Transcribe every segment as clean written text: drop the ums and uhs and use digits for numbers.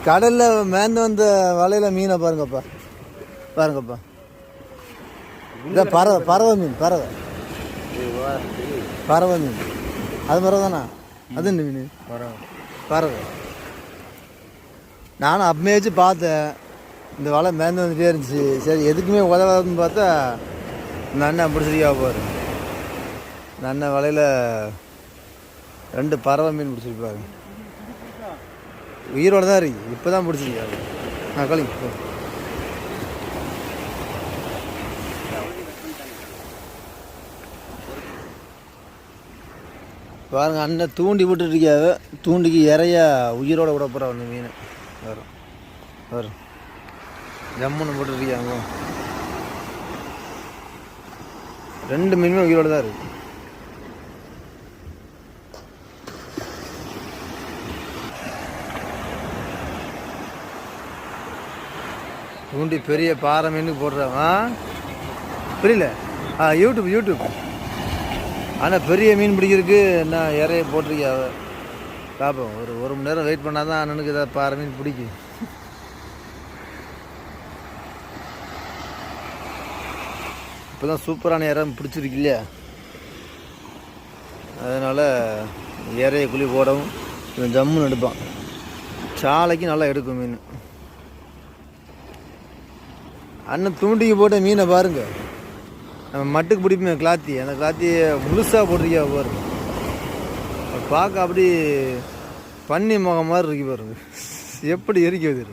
கடலில் மேந்து வந்த வலையில் மீனை பாருங்கப்பா, பாருங்கப்பா. இந்த பறவை மீன், பறவை மீன். அது பறவை தானா? அது என்ன மீன்? பறவை. நானும் அப்பமே வச்சு பார்த்தேன், இந்த வலை மேந்து வந்துட்டே இருந்துச்சு. சரி எதுக்குமே உதவாதுன்னு பார்த்தா இந்த அண்ணன் பிடிச்சிருக்கா பாரு. இந்த அண்ணன் வலையில் 2 பறவை மீன் பிடிச்சிருப்பாரு. உயிரோடு தான் இருக்கு, இப்போ தான் பிடிச்சிருக்காரு. நான் கழிங்க பாருங்க. அண்ணன் தூண்டி விட்டுருக்காரு. தூண்டிக்கு இறைய உயிரோட விட போகிற அந்த மீன் வரும் வரும். ஜம்முன்னு போட்டுருக்காங்க. 2 மீனுமே உயிரோடு தான் இருக்கு. தூண்டி பெரிய பாறை மீனுக்கு போடுறான். புரியல? யூடியூப். ஆனால் பெரிய மீன் பிடிக்கிறதுக்கு என்ன இறைய போட்டிருக்கா பார்ப்போம். ஒரு மணி நேரம் வெயிட் பண்ணால் தான் அண்ணனுக்கு ஏதாவது பாறை மீன் பிடிக்கும். இப்போ தான் சூப்பரான இறம் பிடிச்சிருக்கு இல்லையா? அதனால் இறைய குழி போடவும் இவன் ஜம்முன்னு எடுப்பான். சாலைக்கு நல்லா எடுக்கும் மீன். அண்ணன் தூண்டிக்கு போட்ட மீனை பாருங்க. நம்ம மட்டுக்கு பிடிப்போமே கிளாத்தி, அந்த கிளாத்தியை முழுசாக போட்டிருக்கா பாருங்க. பார்க்க அப்படி பன்னி முகம் மாதிரி இருக்கு பாருங்க. எப்படி எரிக்குது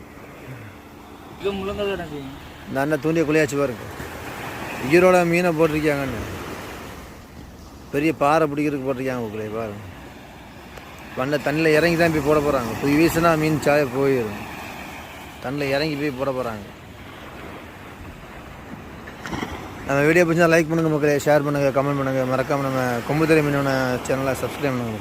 இந்த அண்ணன் தூண்டியை குளியாச்சு பாருங்க. உயிரோட மீனை போட்டிருக்காங்கன்னு பெரிய பாறை பிடிக்கிறதுக்கு போட்டிருக்காங்க. உங்களே பாருங்க. பண்ண தண்ணியில் இறங்கி தான் போய் போட போகிறாங்க. போய் வீசுனா மீன் சாய போயிடும். தண்ணியில் இறங்கி போய் போட போகிறாங்க. நம்ம வீடியோ பிடிச்சா லைக் பண்ணுங்கள் மக்களே, ஷேர் பண்ணுங்கள், கமெண்ட் பண்ணுங்கள். மறக்காமல் நம்ம கொம்புத்தலை மீனோட சேனலை சப்ஸ்கிரைப் பண்ணுங்கள்.